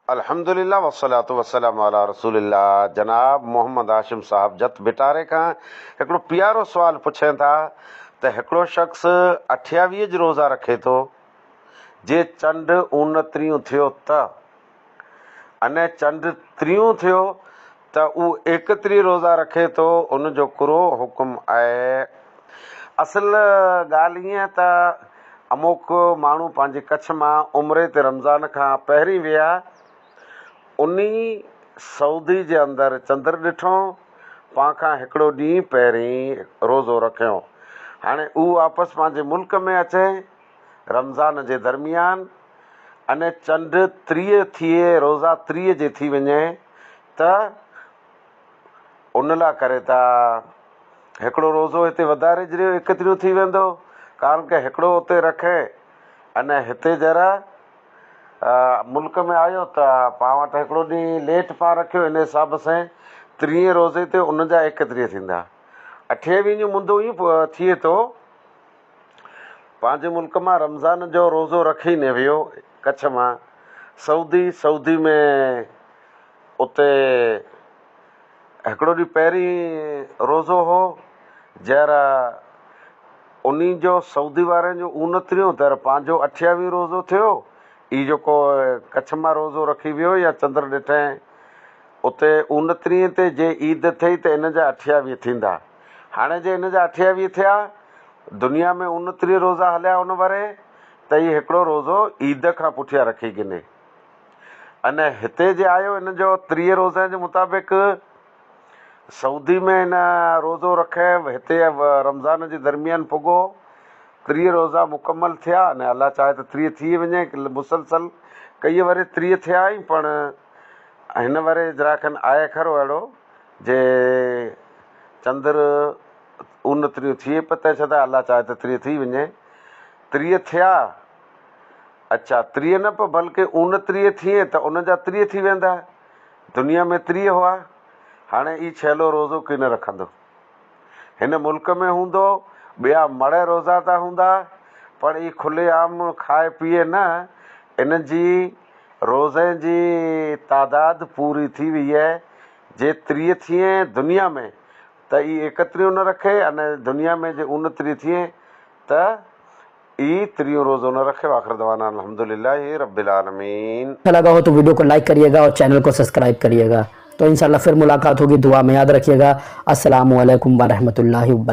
अल्हम्दुलिल्लाह वस्सलातु वस्सलामु अला रसूलिल्लाह। जनाब मोहम्मद हाशिम साहब जत बिटारे खां हिकिड़ो प्यारो सुवाल पुछनि था त हिकिड़ो शख़्स 28 रोज़ा रखे थो, जे चंड 29 थियो त अने चंड 30 थियो त उहो 31 रोज़ा रखे थो, उनजो कुरो हुकुम आहे। असल ॻाल्हि ईअं त अमुक माण्हू पंहिंजे कच्छ मां उमिरे ते रमज़ान खां पहिरीं विया, उन सऊदी जे अंदरि चंद्र ॾिठो, पाण खां हिकिड़ो ॾींहुं पहिरीं रोज़ो रखियो। हाणे उहो वापसि पंहिंजे मुल्क में अचे रमज़ान जे दरमियान, अने चंड 30 थिए, रोज़ा 30 जे थी वञे त उन लाइ करे था हिकिड़ो रोज़ो हिते वधारे जरियो 31 थी वेंदो, कारण के हिकिड़ो उते रखे अने हिते जरा मुल्क में आयो त पाण वटि हिकिड़ो ॾींहुं लेट पाण रखियो, इन हिसाब सां 30 रोज़े ते उन जा 31 थींदा। 28 जो मुंदो ई थिए थो, पंहिंजे मुल्क मां रमज़ान जो रोज़ो रखी न वियो कच्छ मां सऊदी में, उते हिकिड़ो ॾींहुं पहिरीं रोज़ो हो जरा उन जो सऊदी वारनि जो 29 त पंहिंजो 28 रोज़ो थियो। ई जेको कच्छ मां रोज़ो रखी वियो या चंद्र ॾिठे उते 29 ते जे ईद थिए त इन जा 28 थींदा। हाणे जे इन जा 28 थिया, दुनिया में 29 रोज़ा हलिया उन वरे त ई हिकिड़ो रोज़ो ईद खां पुठियां रखी गिने। अने हिते जे आयो इन जो 30 रोज़े जे मुताबिक़ सऊदी में इन रोज़ो रखे, हिते रमज़ान जे दरमियान पुॻो, 30 रोज़ा मुकमल थिया, अने अलाह चाहे त 30 थी वञे, मुसलसल कई वरे 30 थिया ई, पण हिन वरे जराखनि आहे खरो अहिड़ो जे चंद्र 29 थिए पते छॾा, अलाह चाहे त 30 थी वञे। 30 थिया, अच्छा 30 न पोइ बल्कि 29 थिए त उन जा 30 थी वेंदा। दुनिया में 30 हुआ, हाणे ई छेलो रोज़ो की न रखंदो, हिन मुल्क में हूंदो, ॿिया मड़े रोज़ा था हूंदा, पर ई खुलेआम खाए पीए न, इन जी रोज़े जी तादाद पूरी थी वई आहे। जे 30 थिए दुनिया में त ई 31 न रखे, अने दुनिया में जे 29 थिए त ई 30 रोज़ो न रखे। आखिर दवाना अल्हम्दुलिल्लाह रब्बिल आलमीन। अच्छा लगा हो तो वीडियो को लाइक करिएगा और चैनल को सब्सक्राइब करिएगा। तो इंशाल्लाह फिर मुलाकात होगी, दुआ में याद रखिएगा। अस्सलामु अलैकुम व रहमतुल्लाहि व बरकातहू।